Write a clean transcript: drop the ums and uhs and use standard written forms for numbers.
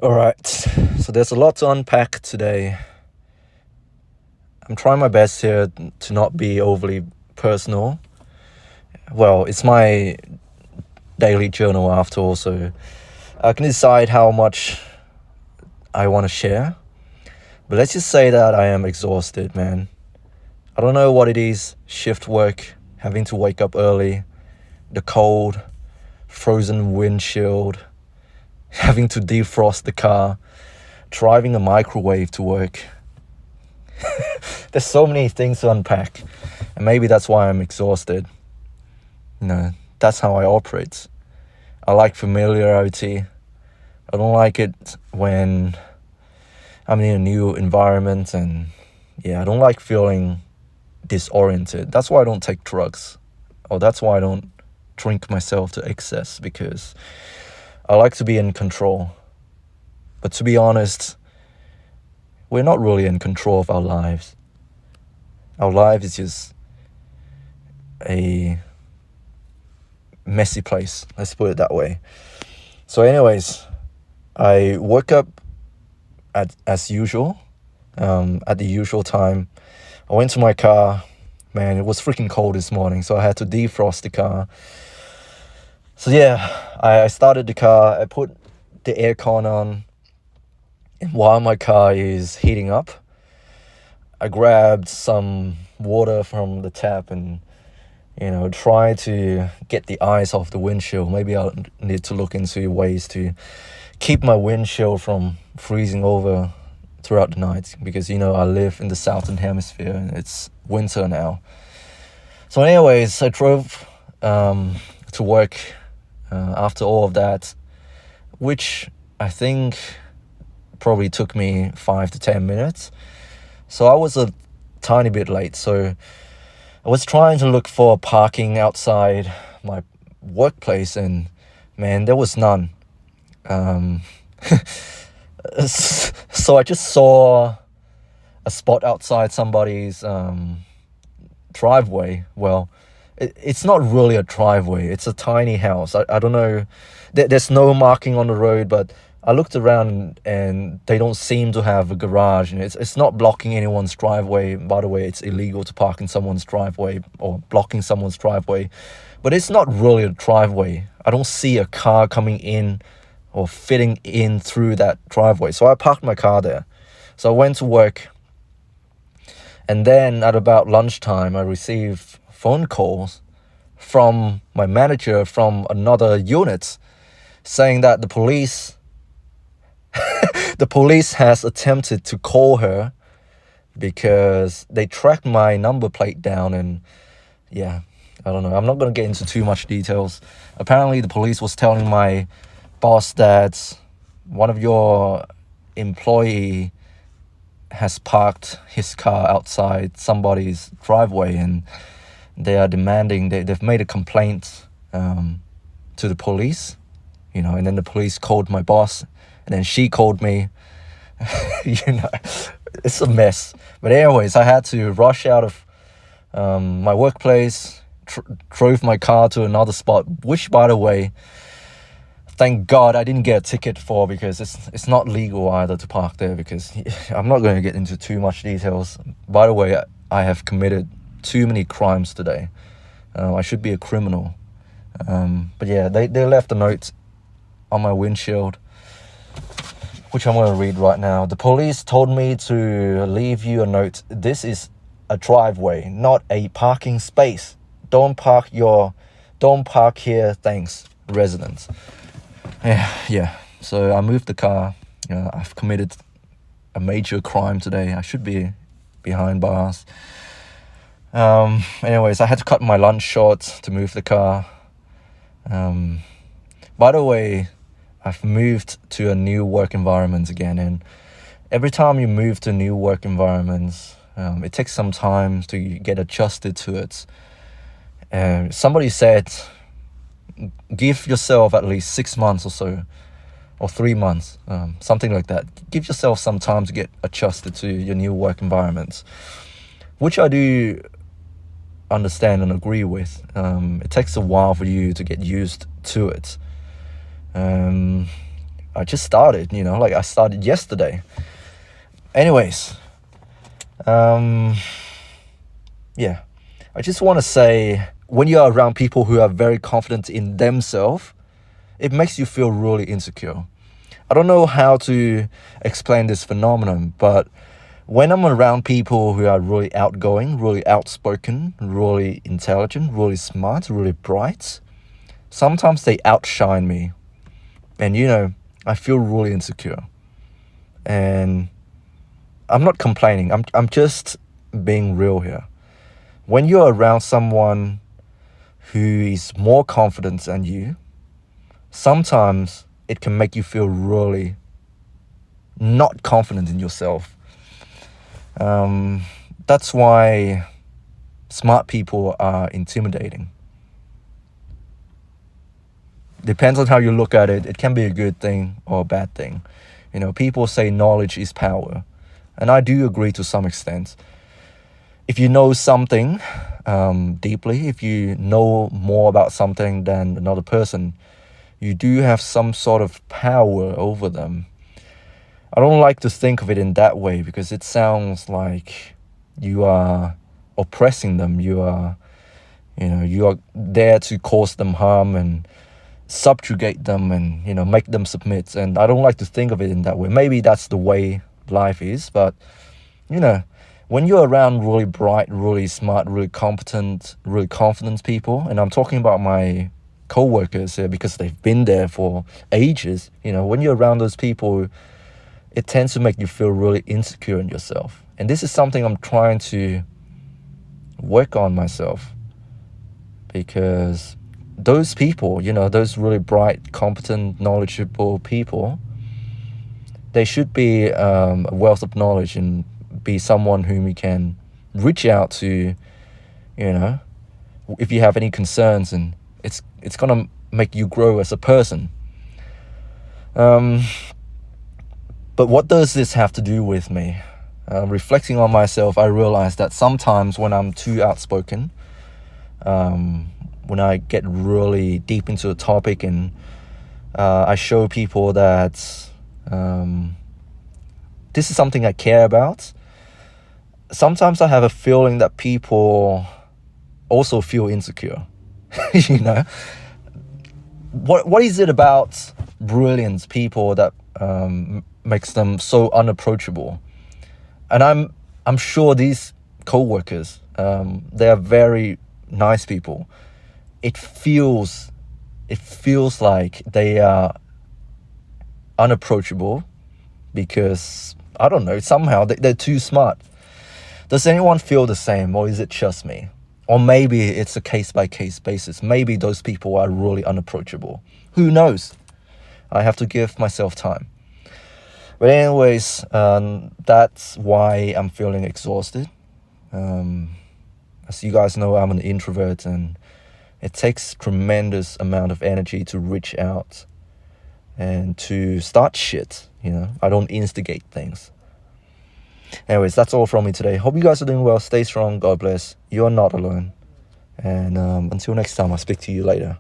All right, so there's a lot to unpack today. I'm trying my best here to not be overly personal. Well, it's my daily journal after all, so I can decide how much I want to share. But let's just say that I am exhausted, man. I don't know what it is, shift work, having to wake up early, the cold, frozen windshield, having to defrost the car, driving a microwave to work. There's so many things to unpack, and maybe that's why I'm exhausted. That's how I operate. I like familiarity. I don't like it when I'm in a new environment, and I don't like feeling disoriented. That's why I don't take drugs, or that's why I don't drink myself to excess, because I like to be in control. But to be honest, we're not really in control of our lives. Our life is just a messy place, let's put it that way. So anyways, I woke up as usual, at the usual time. I went to my car. Man, it was freaking cold this morning, so I had to defrost the car. So I started the car. I put the aircon on, and while my car is heating up, I grabbed some water from the tap and try to get the ice off the windshield. Maybe I'll need to look into ways to keep my windshield from freezing over throughout the night, because I live in the southern hemisphere and it's winter now. So anyways, I drove to work after all of that, which I think probably took me 5 to 10 minutes. So I was a tiny bit late. So I was trying to look for parking outside my workplace, and man, there was none. So I just saw a spot outside somebody's driveway. Well, it's not really a driveway. It's a tiny house. I don't know. There's no marking on the road, but I looked around and they don't seem to have a garage. And it's not blocking anyone's driveway. By the way, it's illegal to park in someone's driveway or blocking someone's driveway. But it's not really a driveway. I don't see a car coming in or fitting in through that driveway. So I parked my car there. So I went to work. And then at about lunchtime, I received phone calls from my manager from another unit saying that the police has attempted to call her because they tracked my number plate down. And I don't know. I'm not going to get into too much details. Apparently, the police was telling my boss that one of your employee has parked his car outside somebody's driveway, and they are demanding, they've made a complaint to the police, and then the police called my boss, and then she called me. It's a mess. But anyways, I had to rush out of my workplace, drove my car to another spot, which, by the way, thank God I didn't get a ticket for, because it's not legal either to park there, because I'm not going to get into too much details. By the way, I have committed too many crimes today. I should be a criminal. But they left a note on my windshield, which I'm going to read right now. The police told me to leave you a note. This is a driveway, not a parking space. Don't park here, thanks, residents. So I moved the car. I've committed a major crime today. I should be behind bars. Anyways, I had to cut my lunch short to move the car. By the way, I've moved to a new work environment again, and every time you move to new work environments, it takes some time to get adjusted to it. Somebody said, give yourself at least 6 months or so, or 3 months, something like that. Give yourself some time to get adjusted to your new work environment, which I do understand and agree with. It takes a while for you to get used to it. I just started, like I started yesterday. Anyways, yeah, I just want to say, when you are around people who are very confident in themselves, it makes you feel really insecure. I don't know how to explain this phenomenon, but when I'm around people who are really outgoing, really outspoken, really intelligent, really smart, really bright, sometimes they outshine me. And I feel really insecure. And I'm not complaining. I'm just being real here. When you're around someone who is more confident than you, sometimes it can make you feel really not confident in yourself. That's why smart people are intimidating. Depends on how you look at it. It can be a good thing or a bad thing. People say knowledge is power, and I do agree to some extent. If you know something deeply, if you know more about something than another person, you do have some sort of power over them. I don't like to think of it in that way, because it sounds like you are oppressing them. You are there to cause them harm and subjugate them and, make them submit. And I don't like to think of it in that way. Maybe that's the way life is, but, when you're around really bright, really smart, really competent, really confident people, and I'm talking about my co-workers here because they've been there for ages, when you're around those people, it tends to make you feel really insecure in yourself. And this is something I'm trying to work on myself, because those people, those really bright, competent, knowledgeable people, they should be a wealth of knowledge and be someone whom you can reach out to, if you have any concerns, and it's gonna make you grow as a person. But what does this have to do with me? Reflecting on myself, I realized that sometimes when I'm too outspoken, when I get really deep into a topic and I show people that this is something I care about, sometimes I have a feeling that people also feel insecure. What is it about brilliant people that makes them so unapproachable? And I'm sure these co-workers, they are very nice people. It feels like they are unapproachable because, I don't know, somehow they're too smart. Does anyone feel the same, or is it just me? Or maybe it's a case-by-case basis. Maybe those people are really unapproachable. Who knows? I have to give myself time. But anyways, that's why I'm feeling exhausted. As you guys know, I'm an introvert, and it takes tremendous amount of energy to reach out and to start shit. I don't instigate things. Anyways, that's all from me today. Hope you guys are doing well. Stay strong. God bless. You're not alone. And until next time, I'll speak to you later.